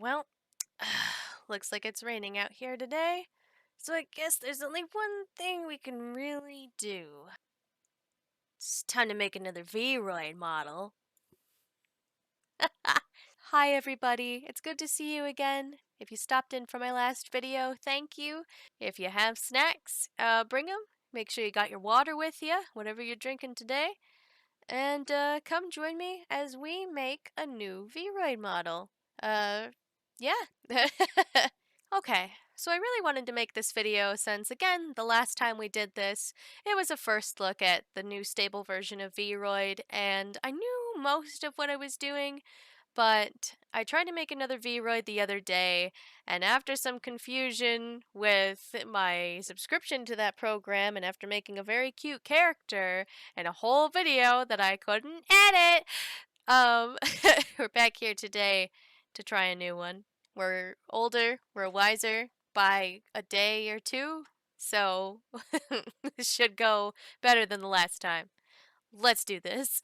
Well, looks like it's raining out here today, so I guess there's only one thing we can really do. It's time to make another vRoid model. Hi everybody, it's good to see you again. If you stopped in for my last video, thank you. If you have snacks, bring them. Make sure you got your water with you, whatever you're drinking today. And come join me as we make a new vRoid model. Yeah. Okay, so I really wanted to make this video since, again, the last time we did this, it was a first look at the new stable version of vRoid, and I knew most of what I was doing, but I tried to make another vRoid the other day, and after some confusion with my subscription to that program, and after making a very cute character and a whole video that I couldn't edit, um, we're back here today to try a new one. We're older, we're wiser by a day or two, so this should go better than the last time. Let's do this.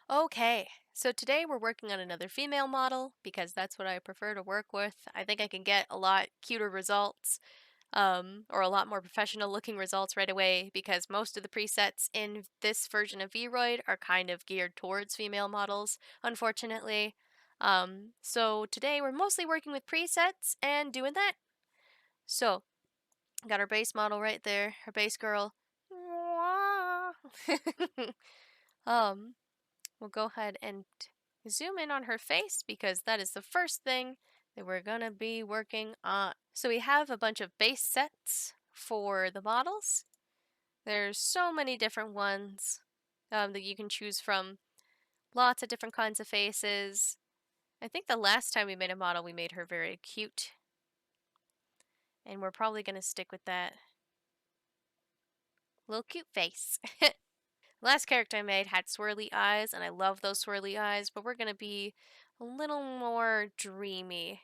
Okay, so today we're working on another female model because that's what I prefer to work with. I think I can get a lot cuter results, or a lot more professional looking results right away because most of the presets in this version of vRoid are kind of geared towards female models, unfortunately. So today we're mostly working with presets and doing that. So, got our base model right there, our base girl. um, we'll go ahead and zoom in on her face because that is the first thing that we're gonna be working on. So we have a bunch of base sets for the models. There's so many different ones that you can choose from. Lots of different kinds of faces. I think the last time we made a model, we made her very cute. And we're probably going to stick with that little cute face. Last character I made had swirly eyes, and I love those swirly eyes, but we're going to be a little more dreamy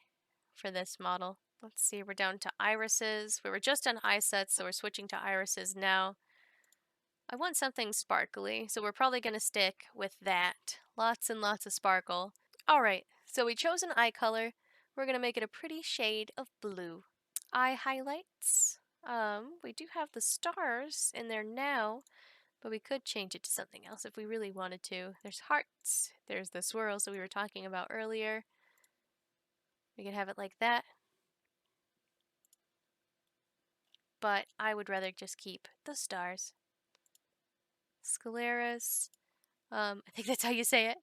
for this model. Let's see, we're down to irises. We were just on eye sets, so we're switching to irises now. I want something sparkly, so we're probably going to stick with that. Lots and lots of sparkle. Alright, so we chose an eye color. We're going to make it a pretty shade of blue. Eye highlights. We do have the stars in there now, but we could change it to something else if we really wanted to. There's hearts. There's the swirls that we were talking about earlier. We could have it like that. But I would rather just keep the stars. Scleras. I think that's how you say it.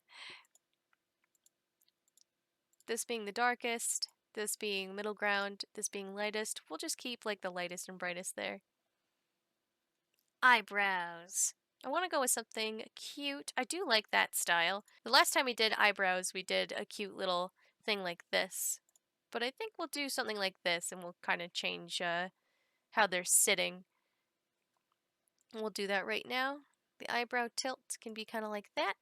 This being the darkest, this being middle ground, this being lightest. We'll just keep like the lightest and brightest there. Eyebrows. I want to go with something cute. I do like that style. The last time we did eyebrows, we did a cute little thing like this. But I think we'll do something like this and we'll kind of change how they're sitting. We'll do that right now. The eyebrow tilt can be kind of like that.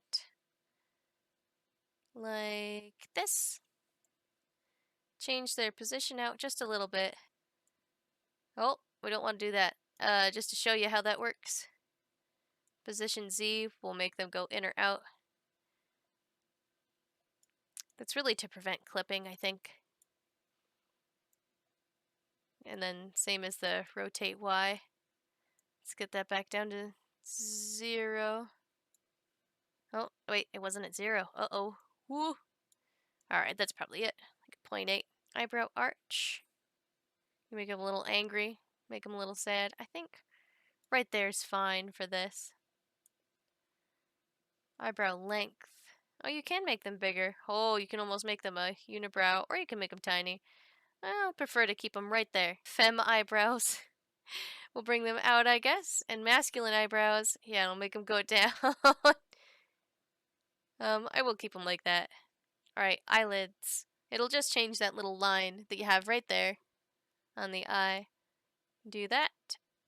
Like this. Change their position out just a little bit. Oh, we don't want to do that. Just to show you how that works. Position Z will make them go in or out. That's really to prevent clipping, I think. And then same as the rotate Y. Let's get that back down to 0. Oh, wait, it wasn't at 0. Uh-oh. Woo. Alright, that's probably it. Like 0.8. Eyebrow Arch. You make him a little angry. Make him a little sad. I think right there's fine for this. Eyebrow length. Oh, you can make them bigger. Oh, you can almost make them a unibrow, or you can make them tiny. I'll prefer to keep them right there. Femme eyebrows. We'll bring them out, I guess. And masculine eyebrows. Yeah, I'll make them go down. I will keep them like that. Alright, eyelids. It'll just change that little line that you have right there on the eye. Do that,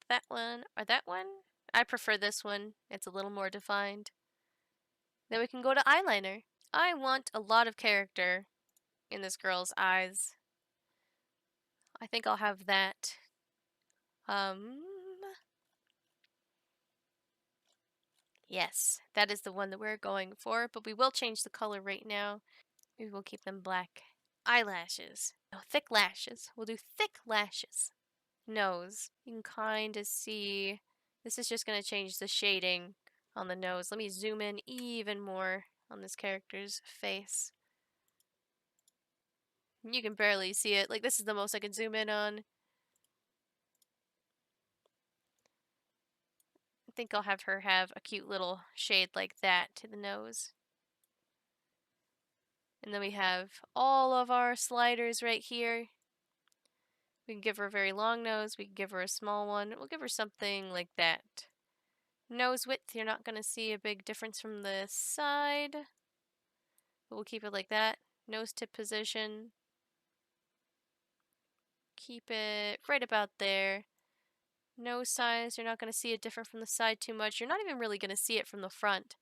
that one, or that one. I prefer this one. It's a little more defined. Then we can go to eyeliner. I want a lot of character in this girl's eyes. I think I'll have that. Yes, that is the one that we're going for, but we will change the color right now. We will keep them black. Eyelashes. No, thick lashes. We'll do thick lashes. Nose. You can kind of see. This is just going to change the shading on the nose. Let me zoom in even more on this character's face. You can barely see it. Like, this is the most I can zoom in on. I think I'll have her have a cute little shade like that to the nose. And then we have all of our sliders right here. We can give her a very long nose. We can give her a small one. We'll give her something like that. Nose width, you're not going to see a big difference from the side. But we'll keep it like that. Nose tip position. Keep it right about there. Nose size, you're not going to see it different from the side too much. You're not even really going to see it from the front.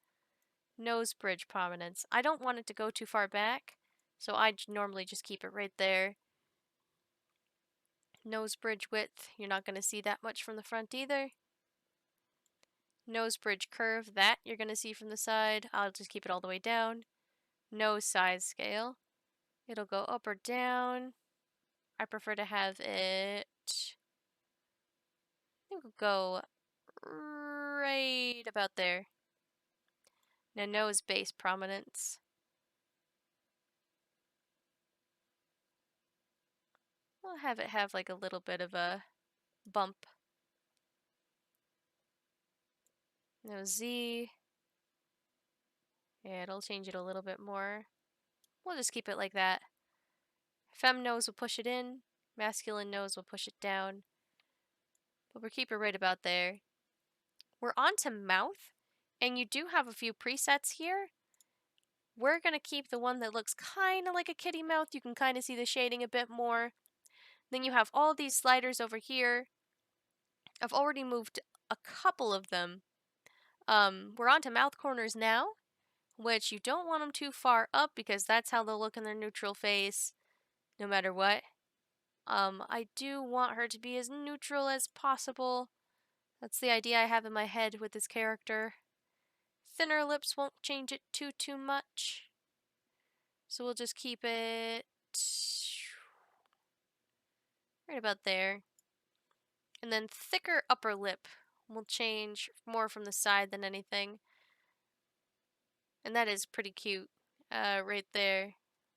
Nose bridge prominence. I don't want it to go too far back, so I normally just keep it right there. Nose bridge width, you're not going to see that much from the front either. Nose bridge curve, that you're going to see from the side. I'll just keep it all the way down. Nose size scale. It'll go up or down. I prefer to have it... I think we'll go right about there. Now nose base prominence. We'll have it have like a little bit of a bump. Nose Z. Yeah, it'll change it a little bit more. We'll just keep it like that. Femme nose will push it in. Masculine nose will push it down. But we'll keep it right about there. We're on to mouth. And you do have a few presets here. We're going to keep the one that looks kind of like a kitty mouth. You can kind of see the shading a bit more. Then you have all these sliders over here. I've already moved a couple of them. We're on to mouth corners now, which you don't want them too far up because that's how they'll look in their neutral face, no matter what. I do want her to be as neutral as possible. That's the idea I have in my head with this character. Thinner lips won't change it too much. So we'll just keep it right about there. And then thicker upper lip will change more from the side than anything. And that is pretty cute right there.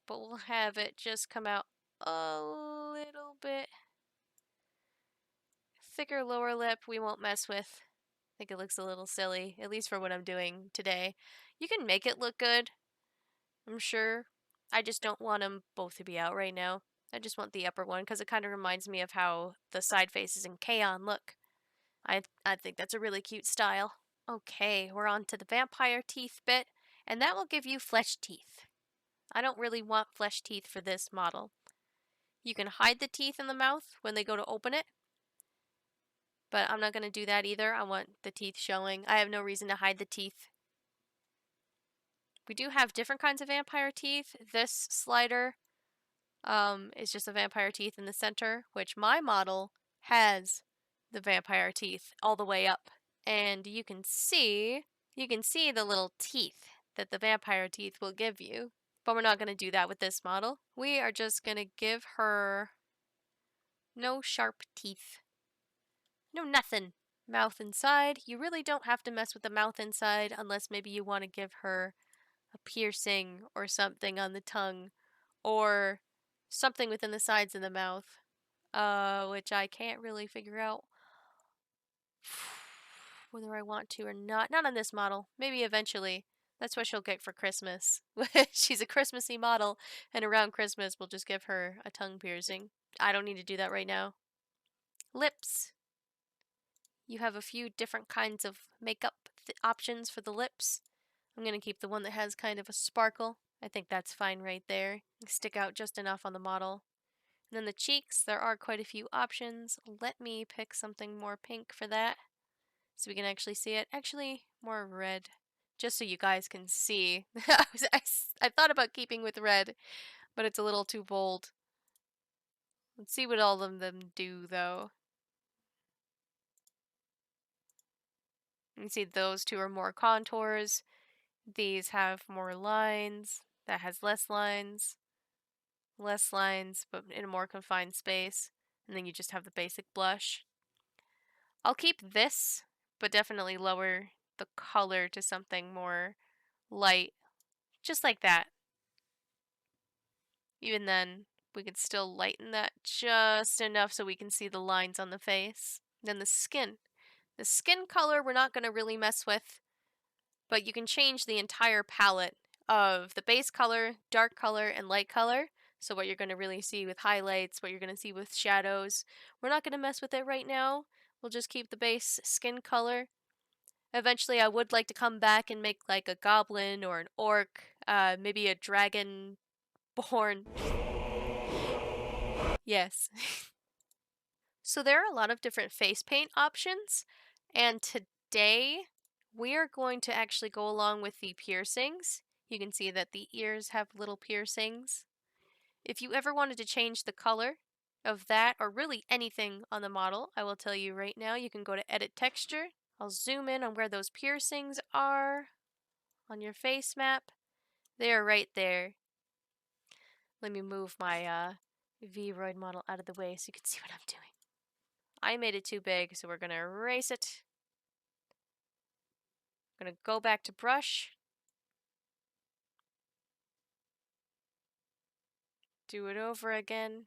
But we'll have it just come out a little bit. Thicker lower lip we won't mess with. I think it looks a little silly, at least for what I'm doing today. You can make it look good, I'm sure. I just don't want them both to be out right now. I just want the upper one because it kind of reminds me of how the side faces in K-On! Look. I think that's a really cute style. Okay, we're on to the vampire teeth bit, and that will give you flesh teeth. I don't really want flesh teeth for this model. You can hide the teeth in the mouth when they go to open it, but I'm not going to do that either. I want the teeth showing. I have no reason to hide the teeth. We do have different kinds of vampire teeth. This slider is just a vampire teeth in the center, which my model has the vampire teeth all the way up. And you can see the little teeth that the vampire teeth will give you. But we're not going to do that with this model. We are just going to give her no sharp teeth. No nothing. Mouth inside. You really don't have to mess with the mouth inside unless maybe you want to give her a piercing or something on the tongue or something within the sides of the mouth, which I can't really figure out whether I want to or not. Not on this model. Maybe eventually. That's what she'll get for Christmas. She's a Christmassy model, and around Christmas we'll just give her a tongue piercing. I don't need to do that right now. Lips. You have a few different kinds of makeup options for the lips. I'm going to keep the one that has kind of a sparkle. I think that's fine right there. Stick out just enough on the model. And then the cheeks, there are quite a few options. Let me pick something more pink for that so we can actually see it. Actually, more red, just so you guys can see. I thought about keeping with red, but it's a little too bold. Let's see what all of them do, though. You can see those two are more contours. These have more lines. That has less lines. less lines, but in a more confined space. And then you just have the basic blush. I'll keep this, but definitely lower the color to something more light, just like that. Even then, we can still lighten that just enough so we can see the lines on the face. Then the skin. The skin color we're not going to really mess with, but you can change the entire palette of the base color, dark color, and light color. So what you're going to really see with highlights, what you're going to see with shadows. We're not going to mess with it right now. We'll just keep the base skin color. Eventually, I would like to come back and make like a goblin or an orc, maybe a dragon born. Yes. So there are a lot of different face paint options, and today we are going to actually go along with the piercings. You can see that the ears have little piercings. If you ever wanted to change the color of that, or really anything on the model, I will tell you right now, you can go to Edit Texture. I'll zoom in on where those piercings are on your face map. They are right there. Let me move my vRoid model out of the way so you can see what I'm doing. I made it too big, so we're going to erase it. I'm going to go back to brush. Do it over again.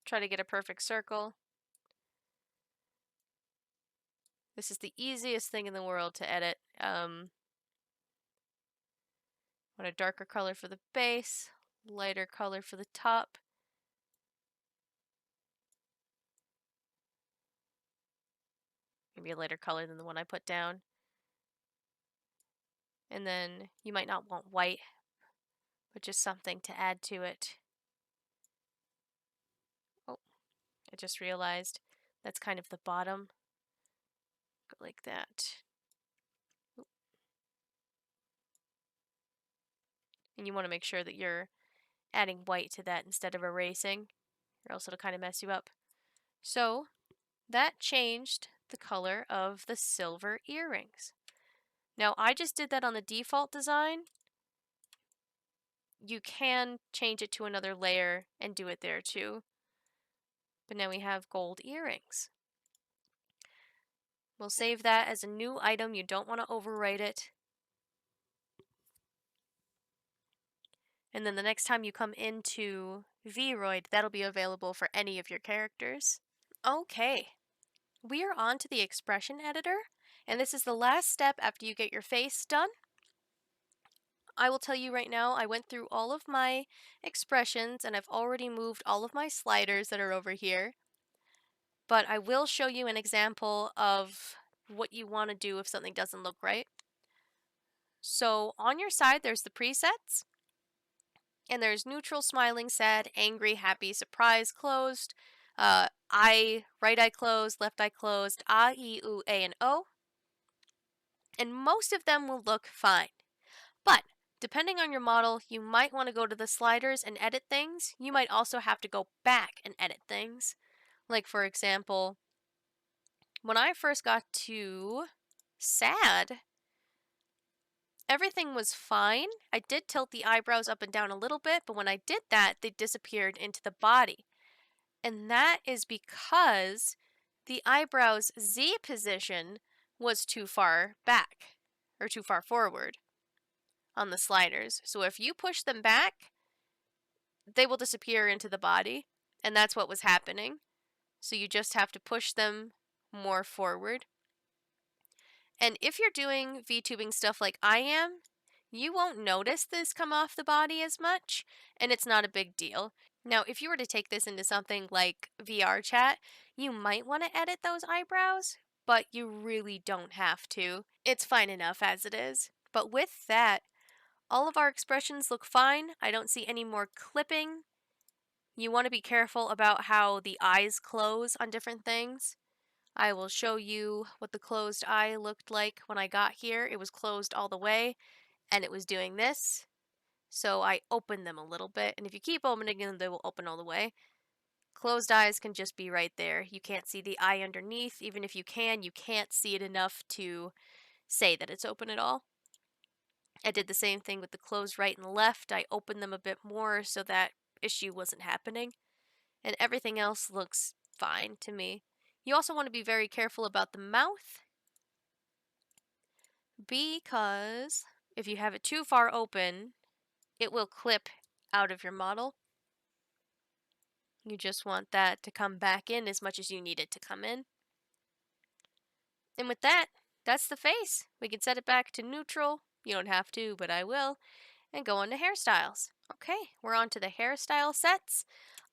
Try to get a perfect circle. This is the easiest thing in the world to edit. Want a darker color for the base, lighter color for the top. Maybe a lighter color than the one I put down. And then you might not want white, but just something to add to it. Oh, I just realized that's kind of the bottom. Go like that. And you want to make sure that you're adding white to that instead of erasing, or else it'll kind of mess you up. So that changed the color of the silver earrings. Now I just did that on the default design. You can change it to another layer and do it there too. But now we have gold earrings. We'll save that as a new item. You don't want to overwrite it. And then the next time you come into vRoid, that'll be available for any of your characters. Okay, we are on to the expression editor, and this is the last step after you get your face done. I will tell you right now, I went through all of my expressions and I've already moved all of my sliders that are over here. But I will show you an example of what you want to do if something doesn't look right. So on your side, there's the presets. And there's neutral, smiling, sad, angry, happy, surprised, closed, right eye closed, left eye closed, A, E, U, A, and O. And most of them will look fine. But depending on your model, you might want to go to the sliders and edit things. You might also have to go back and edit things. Like for example, when I first got to sad, everything was fine. I did tilt the eyebrows up and down a little bit, but when I did that, they disappeared into the body. And that is because the eyebrows' Z position was too far back, or too far forward on the sliders. So if you push them back, they will disappear into the body, and that's what was happening. So you just have to push them more forward. And if you're doing VTubing stuff like I am, you won't notice this come off the body as much, and it's not a big deal. Now, if you were to take this into something like VR chat, you might want to edit those eyebrows, but you really don't have to. It's fine enough as it is. But with that, all of our expressions look fine. I don't see any more clipping. You want to be careful about how the eyes close on different things. I will show you what the closed eye looked like when I got here. It was closed all the way, and it was doing this. So I opened them a little bit, and if you keep opening them, they will open all the way. Closed eyes can just be right there. You can't see the eye underneath. Even if you can, you can't see it enough to say that it's open at all. I did the same thing with the clothes right and left. I opened them a bit more so that issue wasn't happening. And everything else looks fine to me. You also want to be very careful about the mouth, because if you have it too far open, it will clip out of your model. You just want that to come back in as much as you need it to come in. And with that, that's the face. We can set it back to neutral. You don't have to, but I will. And go on to hairstyles. Okay, we're on to the hairstyle sets.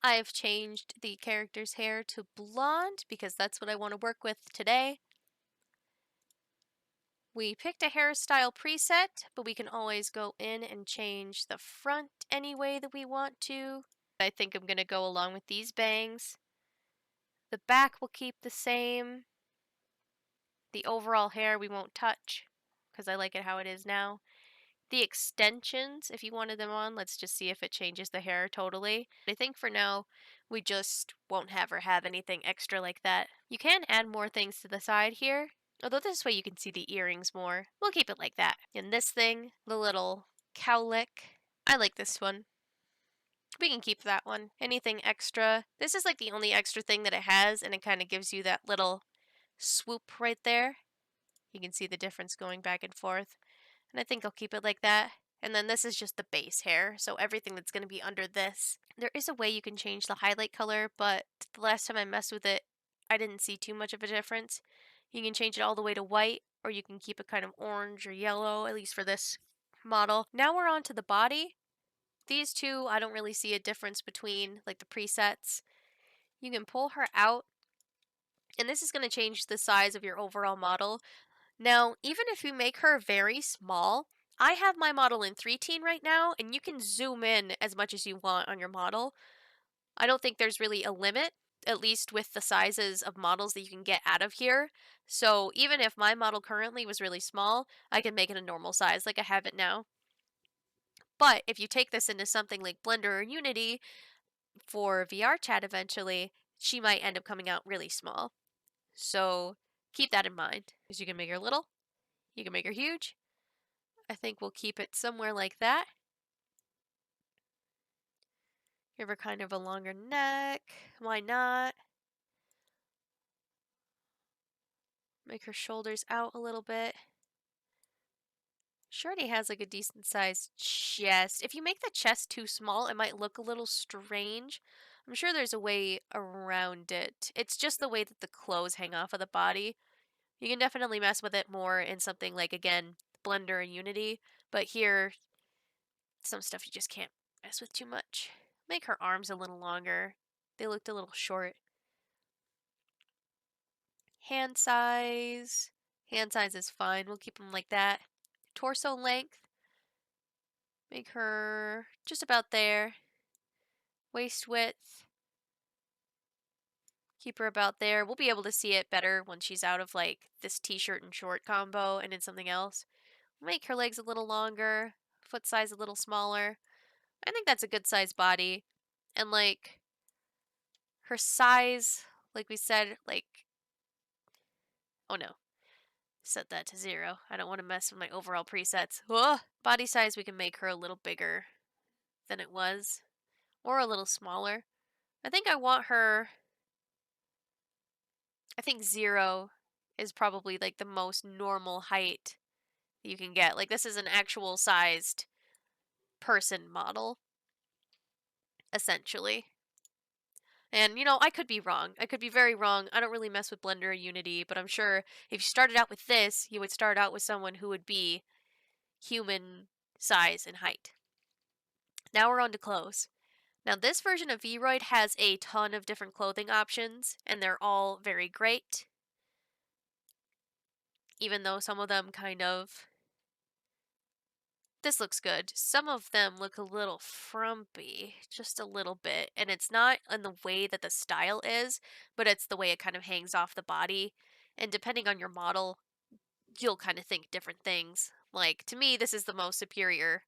I've changed the character's hair to blonde because that's what I want to work with today. We picked a hairstyle preset, but we can always go in and change the front any way that we want to. I think I'm going to go along with these bangs. The back will keep the same. The overall hair we won't touch because I like it how it is now. The extensions, if you wanted them on, let's just see if it changes the hair totally. I think for now, we just won't have her have anything extra like that. You can add more things to the side here, although this way you can see the earrings more. We'll keep it like that. And this thing, the little cowlick, I like this one. We can keep that one. Anything extra? This is like the only extra thing that it has, and it kind of gives you that little swoop right there. You can see the difference going back and forth. And I think I'll keep it like that. And then this is just the base hair, so everything that's going to be under this. There is a way you can change the highlight color, but the last time I messed with it, I didn't see too much of a difference. You can change it all the way to white, or you can keep it kind of orange or yellow, at least for this model. Now we're on to the body. These two, I don't really see a difference between, like, the presets. You can pull her out, and this is going to change the size of your overall model. Now, even if you make her very small, I have my model in 3-teen right now, and you can zoom in as much as you want on your model. I don't think there's really a limit, at least with the sizes of models that you can get out of here. So even if my model currently was really small, I can make it a normal size like I have it now. But if you take this into something like Blender or Unity for VR chat eventually, she might end up coming out really small. So keep that in mind, because you can make her little, you can make her huge. I think we'll keep it somewhere like that. Give her kind of a longer neck. Why not? Make her shoulders out a little bit. She already has like a decent sized chest. If you make the chest too small, it might look a little strange. I'm sure there's a way around it. It's just the way that the clothes hang off of the body. You can definitely mess with it more in something like, again, Blender and Unity. But here, some stuff you just can't mess with too much. Make her arms a little longer. They looked a little short. Hand size. Hand size is fine. We'll keep them like that. Torso length. Make her just about there. Waist width. Keep her about there. We'll be able to see it better when she's out of like this t-shirt and short combo and in something else. Make her legs a little longer. Foot size a little smaller. I think that's a good size body. And like her size, like we said, like, oh no, set that to 0. I don't want to mess with my overall presets. Ugh. Body size, we can make her a little bigger than it was, or a little smaller. I think I want her, I think 0 is probably like the most normal height you can get. Like, this is an actual sized person model, essentially. And, you know, I could be wrong. I could be very wrong. I don't really mess with Blender or Unity, but I'm sure if you started out with this, you would start out with someone who would be human size and height. Now we're on to clothes. Now, this version of vRoid has a ton of different clothing options, and they're all very great. Even though some of them kind of... This looks good. Some of them look a little frumpy, just a little bit. And it's not in the way that the style is, but it's the way it kind of hangs off the body. And depending on your model, you'll kind of think different things. Like, to me, this is the most superior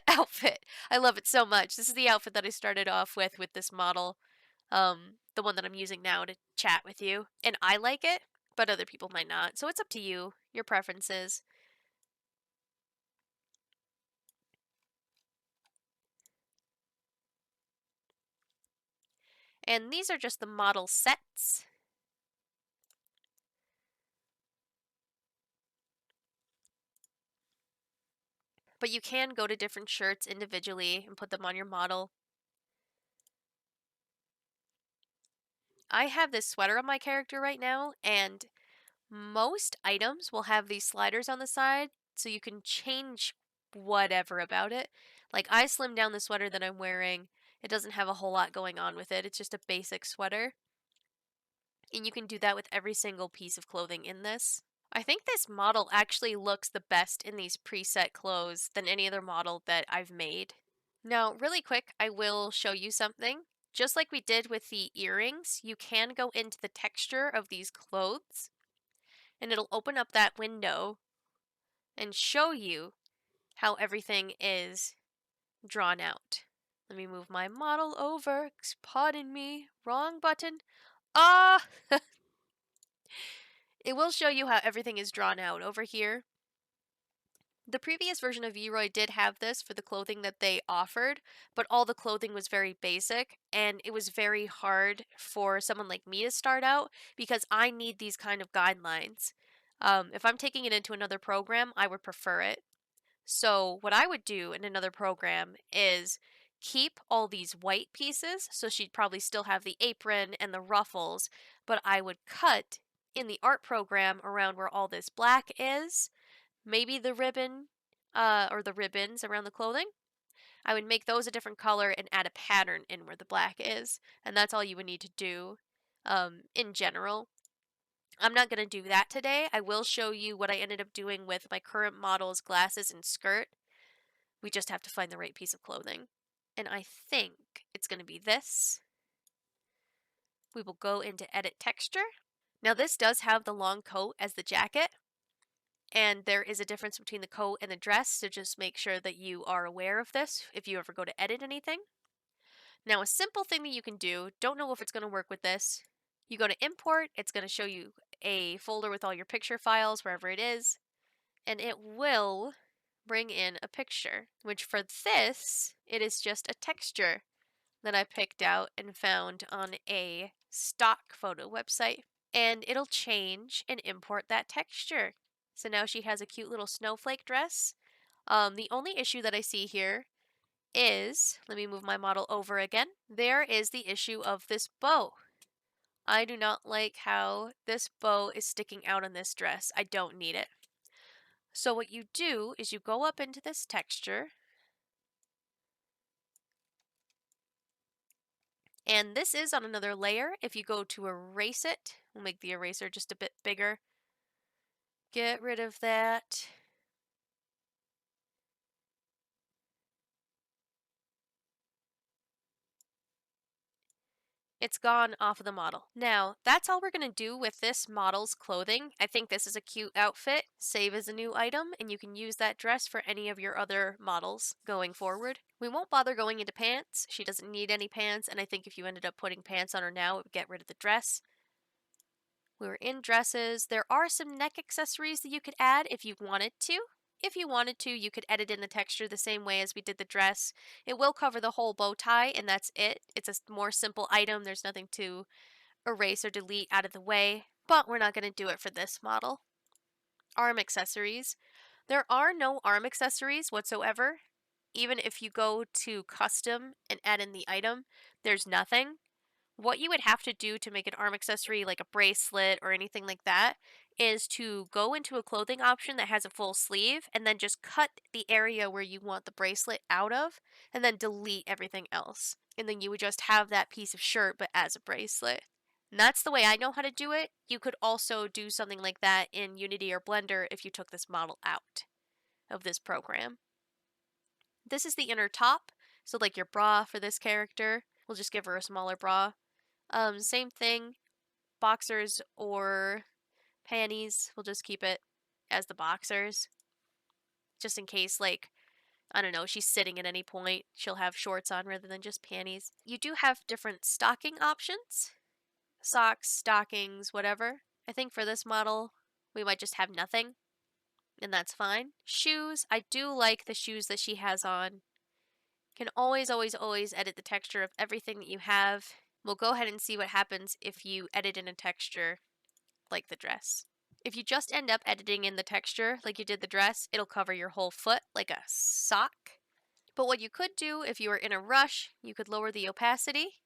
outfit. I love it so much. This is the outfit that I started off with this model. The one that I'm using now to chat with you. And I like it, but other people might not. So it's up to you, your preferences. And these are just the model sets. But you can go to different shirts individually and put them on your model. I have this sweater on my character right now, and most items will have these sliders on the side, so you can change whatever about it. Like, I slimmed down the sweater that I'm wearing. It doesn't have a whole lot going on with it. It's just a basic sweater. And you can do that with every single piece of clothing in this. I think this model actually looks the best in these preset clothes than any other model that I've made. Now, really quick, I will show you something. Just like we did with the earrings, you can go into the texture of these clothes, and it'll open up that window and show you how everything is drawn out. Let me move my model over. Pardon me. Wrong button. Ah! It will show you how everything is drawn out over here. The previous version of vRoid did have this for the clothing that they offered, but all the clothing was very basic, and it was very hard for someone like me to start out because I need these kind of guidelines. If I'm taking it into another program, I would prefer it. So what I would do in another program is keep all these white pieces, so she'd probably still have the apron and the ruffles, but I would cut in the art program around where all this black is, maybe the ribbon or the ribbons around the clothing. I would make those a different color and add a pattern in where the black is, and that's all you would need to do in general. I'm not going to do that today. I will show you what I ended up doing with my current model's glasses and skirt. We just have to find the right piece of clothing. And I think it's going to be this. We will go into Edit Texture. Now this does have the long coat as the jacket, and there is a difference between the coat and the dress, so just make sure that you are aware of this if you ever go to edit anything. Now a simple thing that you can do, don't know if it's going to work with this, you go to Import, it's going to show you a folder with all your picture files, wherever it is, and it will bring in a picture, which for this, it is just a texture that I picked out and found on a stock photo website. And it'll change and import that texture. So now she has a cute little snowflake dress. The only issue that I see here is, let me move my model over again, there is the issue of this bow. I do not like how this bow is sticking out on this dress. I don't need it. So what you do is you go up into this texture, and this is on another layer. If you go to erase it, we'll make the eraser just a bit bigger. Get rid of that. It's gone off of the model. Now, that's all we're going to do with this model's clothing. I think this is a cute outfit. Save as a new item, and you can use that dress for any of your other models going forward. We won't bother going into pants. She doesn't need any pants, and I think if you ended up putting pants on her now, it would get rid of the dress. We were in dresses. There are some neck accessories that you could add if you wanted to. If you wanted to, you could edit in the texture the same way as we did the dress. It will cover the whole bow tie, and that's it. It's a more simple item. There's nothing to erase or delete out of the way, but we're not going to do it for this model. Arm accessories. There are no arm accessories whatsoever. Even if you go to custom and add in the item, there's nothing. What you would have to do to make an arm accessory like a bracelet or anything like that is to go into a clothing option that has a full sleeve and then just cut the area where you want the bracelet out of and then delete everything else. And then you would just have that piece of shirt but as a bracelet. And that's the way I know how to do it. You could also do something like that in Unity or Blender if you took this model out of this program. This is the inner top, so like your bra for this character. We'll just give her a smaller bra. Same thing, boxers or panties. We'll just keep it as the boxers. Just in case, like, I don't know, she's sitting at any point, she'll have shorts on rather than just panties. You do have different stocking options. Socks, stockings, whatever. I think for this model, we might just have nothing, and that's fine. Shoes, I do like the shoes that she has on. Can always, always, always edit the texture of everything that you have. We'll go ahead and see what happens if you edit in a texture like the dress. If you just end up editing in the texture like you did the dress, it'll cover your whole foot like a sock. But what you could do if you were in a rush, you could lower the opacity.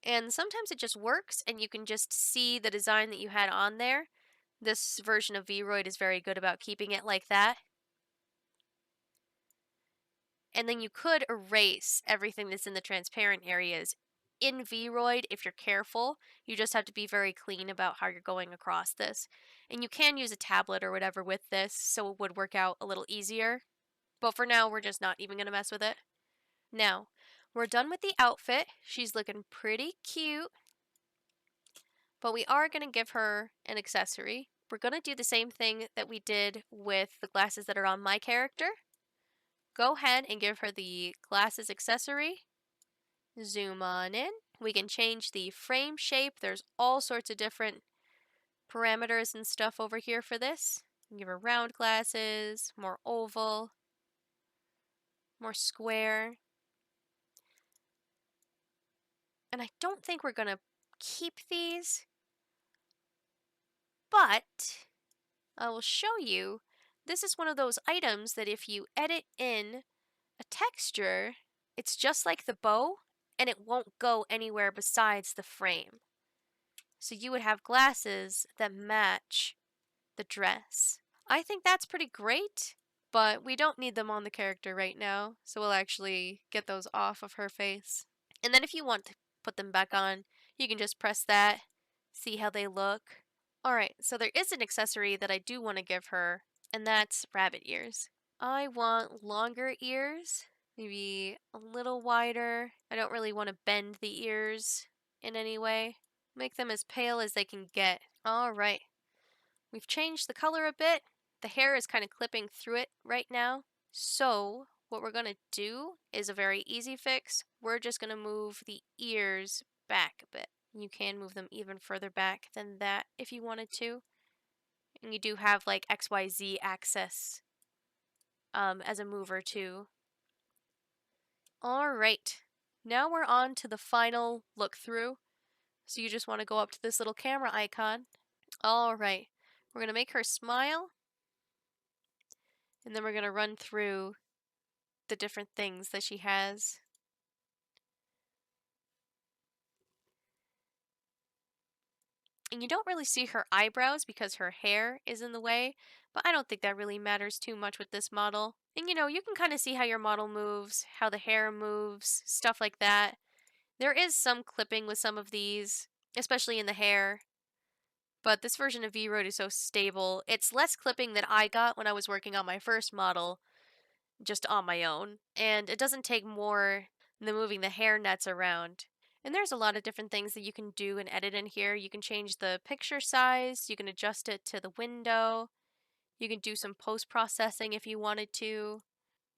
And sometimes it just works and you can just see the design that you had on there. This version of vRoid is very good about keeping it like that. And then you could erase everything that's in the transparent areas in vRoid if you're careful. You just have to be very clean about how you're going across this. And you can use a tablet or whatever with this, so it would work out a little easier. But for now, we're just not even going to mess with it. Now, we're done with the outfit. She's looking pretty cute. But we are going to give her an accessory. We're going to do the same thing that we did with the glasses that are on my character. Go ahead and give her the glasses accessory. Zoom on in. We can change the frame shape. There's all sorts of different parameters and stuff over here for this. Give her round glasses, more oval, more square. And I don't think we're going to keep these, but I will show you. This is one of those items that if you edit in a texture, it's just like the bow, and it won't go anywhere besides the frame. So you would have glasses that match the dress. I think that's pretty great, but we don't need them on the character right now, so we'll actually get those off of her face. And then if you want to put them back on, you can just press that, see how they look. Alright, so there is an accessory that I do want to give her, and that's rabbit ears. I want longer ears, maybe a little wider. I don't really want to bend the ears in any way. Make them as pale as they can get. Alright, we've changed the color a bit. The hair is kind of clipping through it right now. So what we're going to do is a very easy fix. We're just going to move the ears back a bit. You can move them even further back than that if you wanted to. And you do have like XYZ axis as a mover too. Alright, now we're on to the final look through. So you just want to go up to this little camera icon. Alright, we're going to make her smile. And then we're going to run through the different things that she has. And you don't really see her eyebrows because her hair is in the way, but I don't think that really matters too much with this model. And you know, you can kind of see how your model moves, how the hair moves, stuff like that. There is some clipping with some of these, especially in the hair. But this version of vRoid is so stable. It's less clipping than I got when I was working on my first model, just on my own. And it doesn't take more than moving the hair nets around. And there's a lot of different things that you can do and edit in here. You can change the picture size, you can adjust it to the window, you can do some post-processing if you wanted to.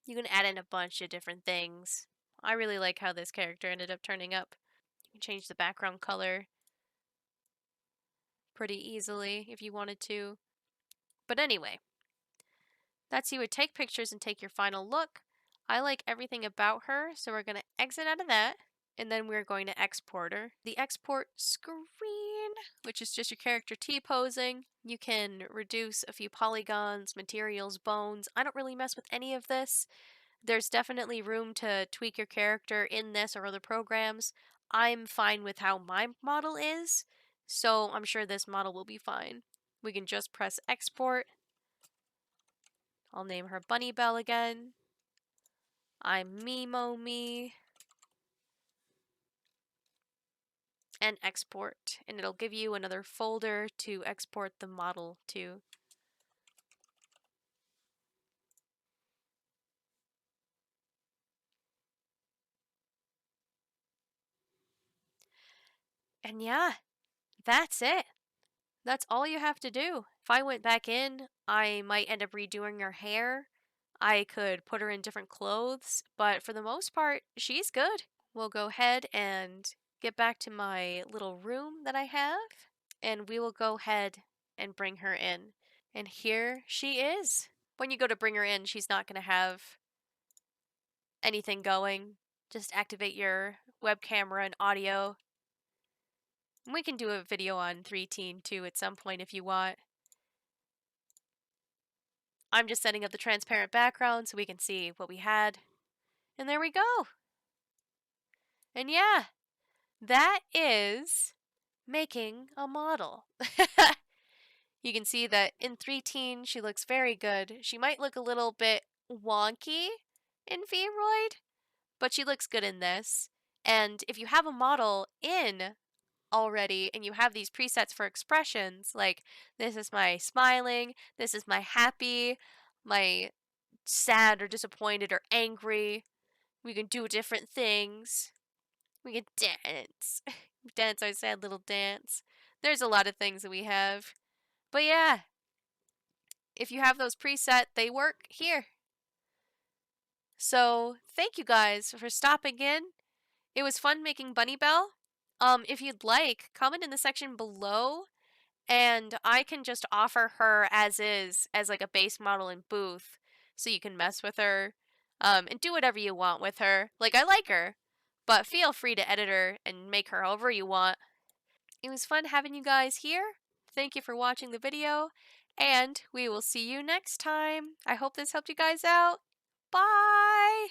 You can add in a bunch of different things. I really like how this character ended up turning up. You can change the background color pretty easily if you wanted to. But anyway, that's you would take pictures and take your final look. I like everything about her, so we're going to exit out of that. And then we're going to export her. The export screen, which is just your character T-posing. You can reduce a few polygons, materials, bones. I don't really mess with any of this. There's definitely room to tweak your character in this or other programs. I'm fine with how my model is, so I'm sure this model will be fine. We can just press export. I'll name her Bunnybell again. I'm Mimo Me. And export, and it'll give you another folder to export the model to. And yeah, that's it. That's all you have to do. If I went back in, I might end up redoing her hair. I could put her in different clothes, but for the most part, she's good. We'll go ahead and get back to my little room that I have, and we will go ahead and bring her in. And here she is. When you go to bring her in, she's not going to have anything going. Just activate your web camera and audio. And we can do a video on 3teen too at some point if you want. I'm just setting up the transparent background so we can see what we had. And there we go. And yeah, that is making a model. You can see that in 3teen she looks very good. She might look a little bit wonky in vRoid, but she looks good in this. And if you have a model in already and you have these presets for expressions, like this is my smiling, this is my happy, my sad or disappointed or angry, we can do different things. We can dance. Dance our sad little dance. There's a lot of things that we have. But yeah, if you have those preset, they work here. So thank you guys for stopping in. It was fun making Bunnybell. If you'd like, comment in the section below and I can just offer her as is, as like a base model in Booth, so you can mess with her, and do whatever you want with her. Like, I like her, but feel free to edit her and make her however you want. It was fun having you guys here. Thank you for watching the video, and we will see you next time. I hope this helped you guys out. Bye!